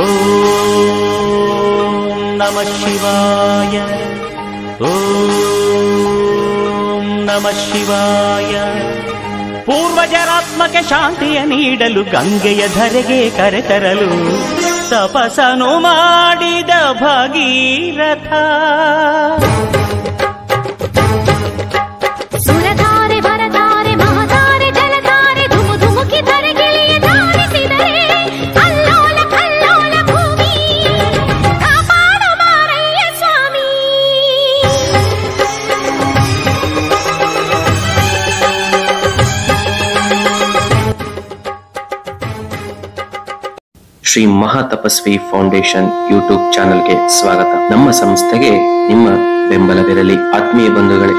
ಓಂ ನಮಃ ಶಿವಾಯ. ಓಂ ನಮಃ ಶಿವಾಯ. ಪೂರ್ವಜರಾತ್ಮಕ್ಕೆ ಶಾಂತಿಯ ನೀಡಲು ಗಂಗೆಯ ಧರೆಗೆ ಕರೆತರಲು ತಪಸ್ಸನು ಮಾಡಿದ ಭಗೀರಥ. ಸುರಧಾರೆ ವರಧಾರೆ ಮಹಧಾರೆ ಜಲಧಾರೆ ಧುಮು ಧುಮುಕಿ ಧರೆಗಿಳಿಯ ಧಾರಿಸಿದರೆ ಅಲ್ಲೋಲ ಕಲ್ಲೋಲ ಭೂಮಿ ಕಾಪಾಡು ಮಾರಯ್ಯ ಸ್ವಾಮಿ. ಶ್ರೀ ಮಹಾತಪಸ್ವಿ ಫೌಂಡೇಶನ್ ಯೂಟ್ಯೂಬ್ ಚಾನೆಲ್ಗೆ ಸ್ವಾಗತ. ನಮ್ಮ ಸಂಸ್ಥೆಗೆ ನಿಮ್ಮ ಬೆಂಬಲವಿರಲಿ. ಆತ್ಮೀಯ ಬಂಧುಗಳೇ,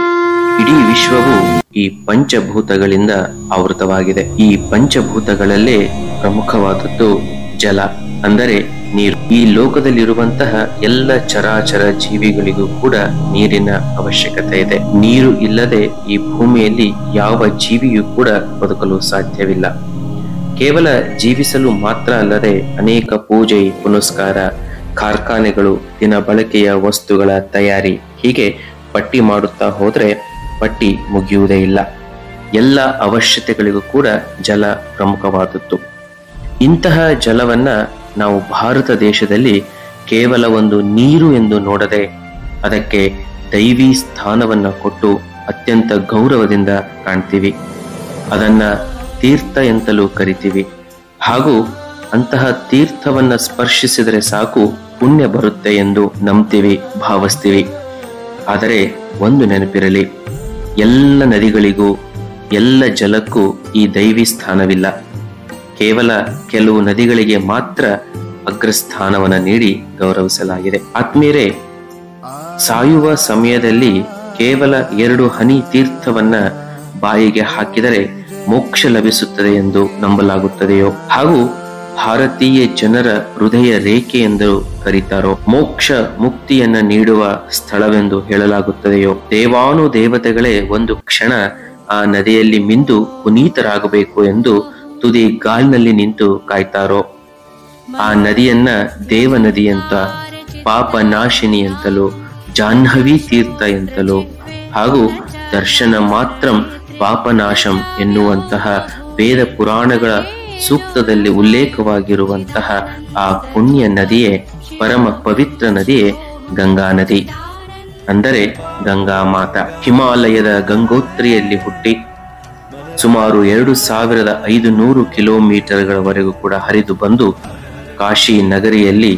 ಇಡೀ ವಿಶ್ವವು ಈ ಪಂಚಭೂತಗಳಿಂದ ಆವೃತವಾಗಿದೆ. ಈ ಪಂಚಭೂತಗಳಲ್ಲೇ ಪ್ರಮುಖವಾದದ್ದು ಜಲ, ಅಂದರೆ ನೀರು. ಈ ಲೋಕದಲ್ಲಿರುವಂತಹ ಎಲ್ಲ ಚರಾಚರ ಜೀವಿಗಳಿಗೂ ಕೂಡ ನೀರಿನ ಅವಶ್ಯಕತೆ ಇದೆ. ನೀರು ಇಲ್ಲದೆ ಈ ಭೂಮಿಯಲ್ಲಿ ಯಾವ ಜೀವಿಯೂ ಕೂಡ ಬದುಕಲು ಸಾಧ್ಯವಿಲ್ಲ. ಕೇವಲ ಜೀವಿಸಲು ಮಾತ್ರ ಅಲ್ಲದೆ ಅನೇಕ ಪೂಜೆ ಪುನಸ್ಕಾರ, ಕಾರ್ಖಾನೆಗಳು, ದಿನ ಬಳಕೆಯ ವಸ್ತುಗಳ ತಯಾರಿ, ಹೀಗೆ ಪಟ್ಟಿ ಮಾಡುತ್ತಾ ಹೋದ್ರೆ ಪಟ್ಟಿ ಮುಗಿಯುವುದೇ ಇಲ್ಲ. ಎಲ್ಲ ಅವಶ್ಯಕತೆಗಳಿಗೂ ಕೂಡ ಜಲ ಪ್ರಮುಖವಾದದ್ದು. ಇಂತಹ ಜಲವನ್ನ ನಾವು ಭಾರತ ದೇಶದಲ್ಲಿ ಕೇವಲ ಒಂದು ನೀರು ಎಂದು ನೋಡದೆ ಅದಕ್ಕೆ ದೈವಿ ಸ್ಥಾನವನ್ನ ಕೊಟ್ಟು ಅತ್ಯಂತ ಗೌರವದಿಂದ ಕಾಣ್ತೀವಿ. ಅದನ್ನ ತೀರ್ಥ ಎಂತಲೂ ಕರಿತೀವಿ. ಹಾಗೂ ಅಂತಹ ತೀರ್ಥವನ್ನ ಸ್ಪರ್ಶಿಸಿದರೆ ಸಾಕು ಪುಣ್ಯ ಬರುತ್ತೆ ಎಂದು ನಂಬ್ತೀವಿ, ಭಾವಿಸ್ತೀವಿ. ಆದರೆ ಒಂದು ನೆನಪಿರಲಿ, ಎಲ್ಲ ನದಿಗಳಿಗೂ ಎಲ್ಲ ಜಲಕ್ಕೂ ಈ ದೈವಿ ಸ್ಥಾನವಿಲ್ಲ. ಕೇವಲ ಕೆಲವು ನದಿಗಳಿಗೆ ಮಾತ್ರ ಅಗ್ರಸ್ಥಾನವನ್ನು ನೀಡಿ ಗೌರವಿಸಲಾಗಿದೆ. ಆತ್ಮೀಯರೇ, ಸಾಯುವ ಸಮಯದಲ್ಲಿ ಕೇವಲ 2 ಹನಿ ತೀರ್ಥವನ್ನ ಬಾಯಿಗೆ ಹಾಕಿದರೆ ಮೋಕ್ಷ ಲಭಿಸುತ್ತದೆ ಎಂದು ನಂಬಲಾಗುತ್ತದೆಯೋ, ಹಾಗೂ ಭಾರತೀಯ ಜನರ ಹೃದಯ ರೇಖೆ ಎಂದು ಕರೀತಾರೋ, ಮೋಕ್ಷ ಮುಕ್ತಿಯನ್ನ ನೀಡುವ ಸ್ಥಳವೆಂದು ಹೇಳಲಾಗುತ್ತದೆಯೋ, ದೇವಾನು ದೇವತೆಗಳೇ ಒಂದು ಕ್ಷಣ ಆ ನದಿಯಲ್ಲಿ ಮಿಂದು ಪುನೀತರಾಗಬೇಕು ಎಂದು ತುದಿ ಗಾಲಿನಲ್ಲಿ ನಿಂತು ಕಾಯ್ತಾರೋ, ಆ ನದಿಯನ್ನ ದೇವ ನದಿ ಅಂತ, ಪಾಪ ನಾಶಿನಿ ಅಂತಲೂ, ಜಾಹ್ನವಿ ತೀರ್ಥ ಎಂತಲೂ, ಹಾಗೂ ದರ್ಶನ ಮಾತ್ರಂ ಪಾಪನಾಶಂ ಎನ್ನುವಂತಹ ವೇದ ಪುರಾಣಗಳ ಸೂಕ್ತದಲ್ಲಿ ಉಲ್ಲೇಖವಾಗಿರುವಂತಹ ಆ ಪುಣ್ಯ ನದಿಯೇ, ಪರಮ ಪವಿತ್ರ ನದಿಯೇ ಗಂಗಾ ನದಿ, ಅಂದರೆ ಗಂಗಾ ಮಾತಾ. ಹಿಮಾಲಯದ ಗಂಗೋತ್ರಿಯಲ್ಲಿ ಹುಟ್ಟಿ ಸುಮಾರು 2500 ಕಿಲೋಮೀಟರ್ಗಳವರೆಗೂ ಕೂಡ ಹರಿದು ಬಂದು ಕಾಶಿ ನಗರಿಯಲ್ಲಿ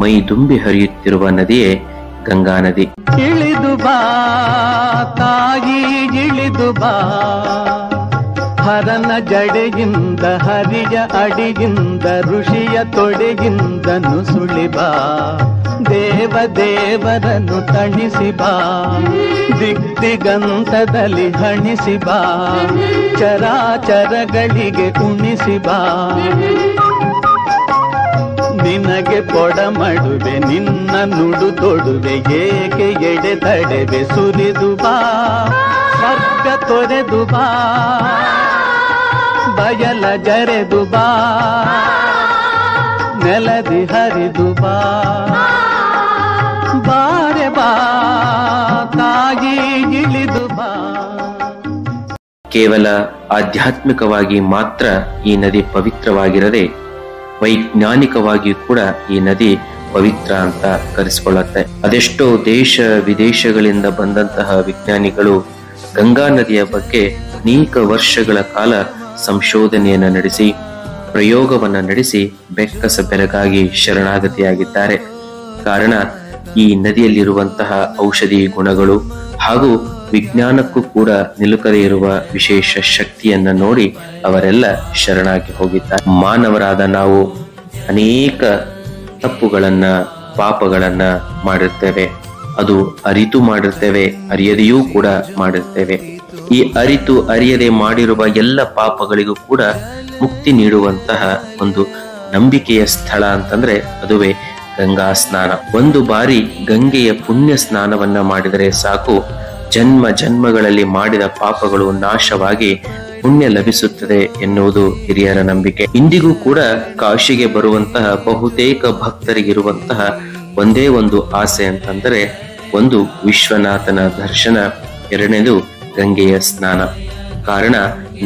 ಮೈ ತುಂಬಿ ಹರಿಯುತ್ತಿರುವ ನದಿಯೇ ಗಂಗಾ ನದಿ. ಇಳಿದು ಬಾ ತಾಯಿ, ಇಳಿದು ಬಾ ಹರನ ಜಡೆಯಿಂದ, ಹರಿಯ ಅಡಿಯಿಂದ, ಋಷಿಯ ತೊಡೆಯಿಂದ ನುಸುಳಿಬಾ, ದೇವ ದೇವರನ್ನು ತಣಿಸಿ ಬಾ, ದಿಗ್ದಿಗಂತದಲ್ಲಿ ಹಣಿಸಿ ಬಾ, ಚರಾಚರಗಳಿಗೆ ಉಣಿಸಿ ಬಾ. ನಿನಗೆ ಪೊಡ ಮಾಡುವೆ ನಿನ್ನ ನುಡು ತೊಡುವೆ, ಏಕೆ ಎಡೆ ತಡೆವೆ ಸುರಿದು ಬಾ, ಸ್ವರ್ಗ ತೊರೆದು ಬಾ, ಬಯಲ ಜರೆದು ಬಾ, ನೆಲದಿ ಹರಿದು ಬಾ, ಬಾರೆ ಬಾ ತಾಯಿ, ಇಳಿದು ಬಾ. ಕೇವಲ ಆಧ್ಯಾತ್ಮಿಕವಾಗಿ ಮಾತ್ರ ಈ ನದಿ ಪವಿತ್ರವಾಗಿರದೆ ವೈಜ್ಞಾನಿಕವಾಗಿಯೂ ಕೂಡ ಈ ನದಿ ಪವಿತ್ರ ಅಂತ ಕರೆಸಿಕೊಳ್ಳುತ್ತೆ. ಅದೆಷ್ಟೋ ದೇಶ ವಿದೇಶಗಳಿಂದ ಬಂದಂತಹ ವಿಜ್ಞಾನಿಗಳು ಗಂಗಾ ನದಿಯ ಬಗ್ಗೆ ಅನೇಕ ವರ್ಷಗಳ ಕಾಲ ಸಂಶೋಧನೆಯನ್ನ ನಡೆಸಿ, ಪ್ರಯೋಗವನ್ನ ನಡೆಸಿ ಬೆಕ್ಕಸ ಬೆರಗಾಗಿ ಶರಣಾಗತಿಯಾಗಿದ್ದಾರೆ. ಕಾರಣ ಈ ನದಿಯಲ್ಲಿರುವಂತಹ ಔಷಧಿ ಗುಣಗಳು ಹಾಗೂ ವಿಜ್ಞಾನಕ್ಕೂ ಕೂಡ ನಿಲುಕದೇ ಇರುವ ವಿಶೇಷ ಶಕ್ತಿಯನ್ನ ನೋಡಿ ಅವರೆಲ್ಲ ಶರಣಾಗಿ ಹೋಗಿದ್ದಾರೆ. ಮಾನವರಾದ ನಾವು ಅನೇಕ ತಪ್ಪುಗಳನ್ನ, ಪಾಪಗಳನ್ನ ಮಾಡಿರ್ತೇವೆ. ಅದು ಅರಿತು ಮಾಡಿರ್ತೇವೆ, ಅರಿಯದೆಯೂ ಕೂಡ ಮಾಡಿರ್ತೇವೆ. ಈ ಅರಿತು ಅರಿಯದೆ ಮಾಡಿರುವ ಎಲ್ಲ ಪಾಪಗಳಿಗೂ ಕೂಡ ಮುಕ್ತಿ ನೀಡುವಂತಹ ಒಂದು ನಂಬಿಕೆಯ ಸ್ಥಳ ಅಂತಂದ್ರೆ ಅದುವೇ ಗಂಗಾ ಸ್ನಾನ. ಒಂದು ಬಾರಿ ಗಂಗೆಯ ಪುಣ್ಯ ಸ್ನಾನವನ್ನ ಮಾಡಿದರೆ ಸಾಕು, ಜನ್ಮ ಜನ್ಮಗಳಲ್ಲಿ ಮಾಡಿದ ಪಾಪಗಳು ನಾಶವಾಗಿ ಪುಣ್ಯ ಲಭಿಸುತ್ತದೆ ಎನ್ನುವುದು ಹಿರಿಯರ ನಂಬಿಕೆ. ಇಂದಿಗೂ ಕೂಡ ಕಾಶಿಗೆ ಬರುವಂತಹ ಬಹುತೇಕ ಭಕ್ತರಿಗಿರುವಂತಹ ಒಂದೇ ಒಂದು ಆಸೆ ಅಂತಂದರೆ, ಒಂದು ವಿಶ್ವನಾಥನ ದರ್ಶನ, ಎರಡನೇದು ಗಂಗೆಯ ಸ್ನಾನ. ಕಾರಣ,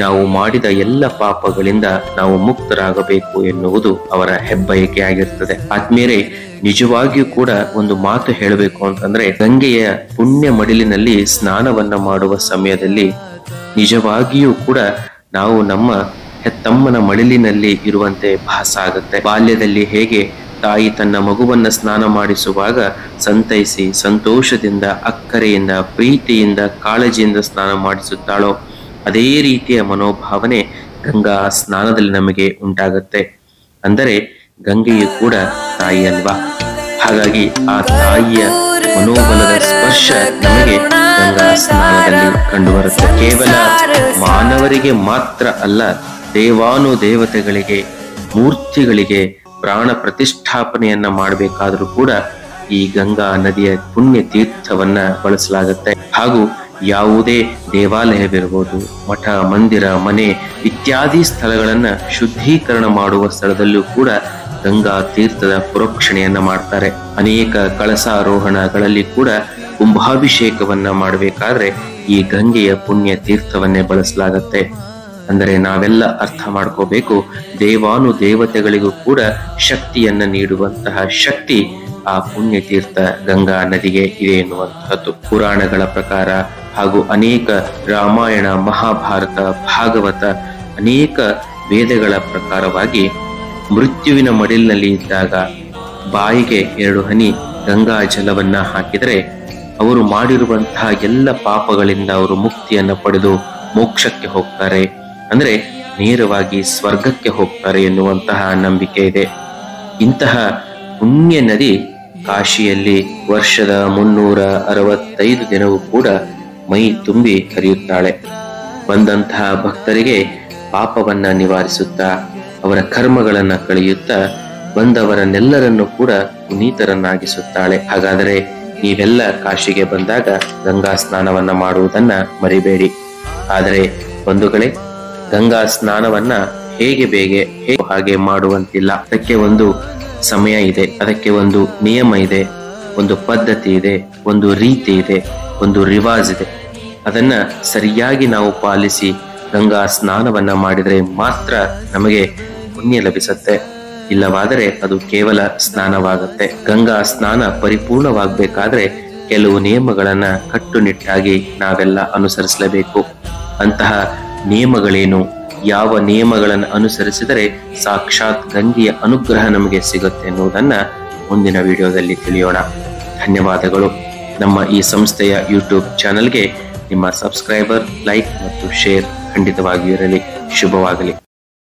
ನಾವು ಮಾಡಿದ ಎಲ್ಲ ಪಾಪಗಳಿಂದ ನಾವು ಮುಕ್ತರಾಗಬೇಕು ಎನ್ನುವುದು ಅವರ ಹೆಬ್ಬಯಕೆ ಆಗಿರ್ತದೆ. ಆತ್ಮೀಯರೇ, ನಿಜವಾಗಿಯೂ ಕೂಡ ಒಂದು ಮಾತು ಹೇಳಬೇಕು ಅಂತಂದ್ರೆ, ಗಂಗೆಯ ಪುಣ್ಯ ಮಡಿಲಿನಲ್ಲಿ ಸ್ನಾನವನ್ನ ಮಾಡುವ ಸಮಯದಲ್ಲಿ ನಿಜವಾಗಿಯೂ ಕೂಡ ನಾವು ನಮ್ಮ ಹೆತ್ತಮ್ಮನ ಮಡಿಲಿನಲ್ಲಿ ಇರುವಂತೆ ಭಾಸ ಆಗುತ್ತೆ. ಬಾಲ್ಯದಲ್ಲಿ ಹೇಗೆ ತಾಯಿ ತನ್ನ ಮಗುವನ್ನ ಸ್ನಾನ ಮಾಡಿಸುವಾಗ ಸಂತೈಸಿ ಸಂತೋಷದಿಂದ, ಅಕ್ಕರೆಯಿಂದ, ಪ್ರೀತಿಯಿಂದ, ಕಾಳಜಿಯಿಂದ ಸ್ನಾನ ಮಾಡಿಸುತ್ತಾಳೋ ಅದೇ ರೀತಿಯ ಮನೋಭಾವನೆ ಗಂಗಾ ಸ್ನಾನದಲ್ಲಿ ನಮಗೆ ಉಂಟಾಗುತ್ತೆ. ಅಂದರೆ ಗಂಗೆಯು ಕೂಡ ತಾಯಿ ಅಲ್ವಾ? ಹಾಗಾಗಿ ಆ ತಾಯಿಯ ಮನೋಬಲದ ಸ್ಪರ್ಶ ನಮಗೆ ಗಂಗಾ ಸ್ನಾನದಲ್ಲಿ ಕಂಡುಬರುತ್ತೆ. ಕೇವಲ ಮಾನವರಿಗೆ ಮಾತ್ರ ಅಲ್ಲ, ದೇವಾನುದೇವತೆಗಳಿಗೆ, ಮೂರ್ತಿಗಳಿಗೆ ಪ್ರಾಣ ಪ್ರತಿಷ್ಠಾಪನೆಯನ್ನ ಮಾಡಬೇಕಾದ್ರೂ ಕೂಡ ಈ ಗಂಗಾ ನದಿಯ ಪುಣ್ಯ ತೀರ್ಥವನ್ನ ಬಳಸಲಾಗುತ್ತೆ. ಹಾಗೂ ಯಾವುದೇ ದೇವಾಲಯವಿರ್ಬೋದು, ಮಠ, ಮಂದಿರ, ಮನೆ ಇತ್ಯಾದಿ ಸ್ಥಳಗಳನ್ನ ಶುದ್ಧೀಕರಣ ಮಾಡುವ ಸ್ಥಳದಲ್ಲೂ ಕೂಡ ಗಂಗಾ ತೀರ್ಥದ ಪ್ರೋಕ್ಷಣೆಯನ್ನ ಮಾಡ್ತಾರೆ. ಅನೇಕ ಕಳಸಾರೋಹಣಗಳಲ್ಲಿ ಕೂಡ ಕುಂಭಾಭಿಷೇಕವನ್ನ ಮಾಡಬೇಕಾದ್ರೆ ಈ ಗಂಗೆಯ ಪುಣ್ಯ ತೀರ್ಥವನ್ನೇ ಬಳಸಲಾಗತ್ತೆ. ಅಂದರೆ ನಾವೆಲ್ಲ ಅರ್ಥ ಮಾಡ್ಕೋಬೇಕು, ದೇವಾನುದೇವತೆಗಳಿಗೂ ಕೂಡ ಶಕ್ತಿಯನ್ನ ನೀಡುವಂತಹ ಶಕ್ತಿ ಆ ಪುಣ್ಯ ತೀರ್ಥ ಗಂಗಾ ನದಿಗೆ ಇದೆ ಎನ್ನುವಂತಹದ್ದು ಪುರಾಣಗಳ ಪ್ರಕಾರ. ಹಾಗೂ ಅನೇಕ ರಾಮಾಯಣ, ಮಹಾಭಾರತ, ಭಾಗವತ, ಅನೇಕ ವೇದಗಳ ಪ್ರಕಾರವಾಗಿ ಮೃತ್ಯುವಿನ ಮಡಿಲಿನಲ್ಲಿ ಇದ್ದಾಗ ಬಾಯಿಗೆ 2 ಹನಿ ಗಂಗಾ ಜಲವನ್ನ ಹಾಕಿದರೆ ಅವರು ಮಾಡಿರುವಂತಹ ಎಲ್ಲ ಪಾಪಗಳಿಂದ ಅವರು ಮುಕ್ತಿಯನ್ನ ಪಡೆದು ಮೋಕ್ಷಕ್ಕೆ ಹೋಗ್ತಾರೆ, ಅಂದ್ರೆ ನೇರವಾಗಿ ಸ್ವರ್ಗಕ್ಕೆ ಹೋಗ್ತಾರೆ ಎನ್ನುವಂತಹ ನಂಬಿಕೆ ಇದೆ. ಇಂತಹ ಪುಣ್ಯ ನದಿ ಕಾಶಿಯಲ್ಲಿ ವರ್ಷದ 365 ದಿನವೂ ಕೂಡ ಮೈ ತುಂಬಿ ಹರಿಯುತ್ತಾಳೆ. ಬಂದಂತಹ ಭಕ್ತರಿಗೆ ಪಾಪವನ್ನ ನಿವಾರಿಸುತ್ತಾ, ಅವರ ಕರ್ಮಗಳನ್ನ ಕಳೆಯುತ್ತಾ, ಬಂದವರನ್ನೆಲ್ಲರನ್ನು ಕೂಡ ಪುನೀತರನ್ನಾಗಿಸುತ್ತಾಳೆ. ಹಾಗಾದರೆ ನೀವೆಲ್ಲ ಕಾಶಿಗೆ ಬಂದಾಗ ಗಂಗಾ ಸ್ನಾನವನ್ನ ಮಾಡುವುದನ್ನ ಮರಿಬೇಡಿ. ಆದರೆ ಬಂಧುಗಳೇ, ಗಂಗಾ ಸ್ನಾನವನ್ನ ಹೇಗೆ ಹಾಗೆ ಮಾಡುವಂತಿಲ್ಲ. ಅದಕ್ಕೆ ಒಂದು ಸಮಯ ಇದೆ, ಅದಕ್ಕೆ ಒಂದು ನಿಯಮ ಇದೆ, ಒಂದು ಪದ್ಧತಿ ಇದೆ, ಒಂದು ರೀತಿ ಇದೆ, ಒಂದು ರಿವಾಜ್ ಇದೆ. ಅದನ್ನ ಸರಿಯಾಗಿ ನಾವು ಪಾಲಿಸಿ ಗಂಗಾ ಸ್ನಾನವನ್ನ ಮಾಡಿದರೆ ಮಾತ್ರ ನಮಗೆ ಪುಣ್ಯ ಲಭಿಸುತ್ತೆ. ಇಲ್ಲವಾದರೆ ಅದು ಕೇವಲ ಸ್ನಾನವಾಗುತ್ತೆ. ಗಂಗಾ ಸ್ನಾನ ಪರಿಪೂರ್ಣವಾಗಬೇಕಾದ್ರೆ ಕೆಲವು ನಿಯಮಗಳನ್ನ ಕಟ್ಟುನಿಟ್ಟಾಗಿ ನಾವೆಲ್ಲ ಅನುಸರಿಸಲೇಬೇಕು. ಅಂತಹ ನಿಯಮಗಳೇನು, ಯಾವ ನಿಯಮಗಳನ್ನು ಅನುಸರಿಸಿದರೆ ಸಾಕ್ಷಾತ್ ಗಂಗೆಯ ಅನುಗ್ರಹ ನಮಗೆ ಸಿಗುತ್ತೆ ಎನ್ನುವುದನ್ನ ಮುಂದಿನ ವಿಡಿಯೋದಲ್ಲಿ ತಿಳಿಯೋಣ. ಧನ್ಯವಾದಗಳು. ನಮ್ಮ ಈ ಸಂಸ್ಥೆಯ ಯೂಟ್ಯೂಬ್ ಚಾನೆಲ್ಗೆ ನಿಮ್ಮ ಸಬ್ಸ್ಕ್ರೈಬರ್, ಲೈಕ್ ಮತ್ತು ಶೇರ್ ಖಂಡಿತವಾಗಿಯೂ ಇರಲಿ. ಶುಭವಾಗಲಿ.